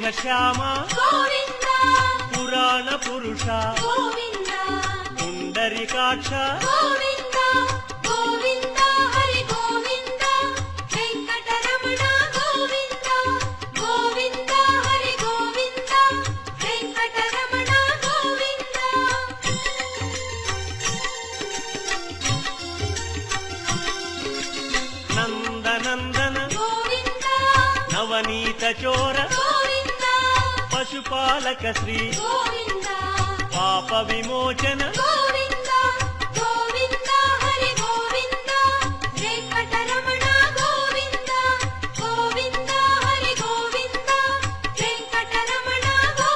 మేఘశ్యామ గోవింద పురాణ పురుష గోవింద పుండరీకాక్ష గోవింద గోవింద హరి గోవింద వెంకటరమణ గోవింద గోవింద హరి గోవింద వెంకటరమణ గోవింద నందనందన గోవింద నవనీత చోర గోవింద పశుపాలక శ్రీ గోవింద పాప విమోచన గోవింద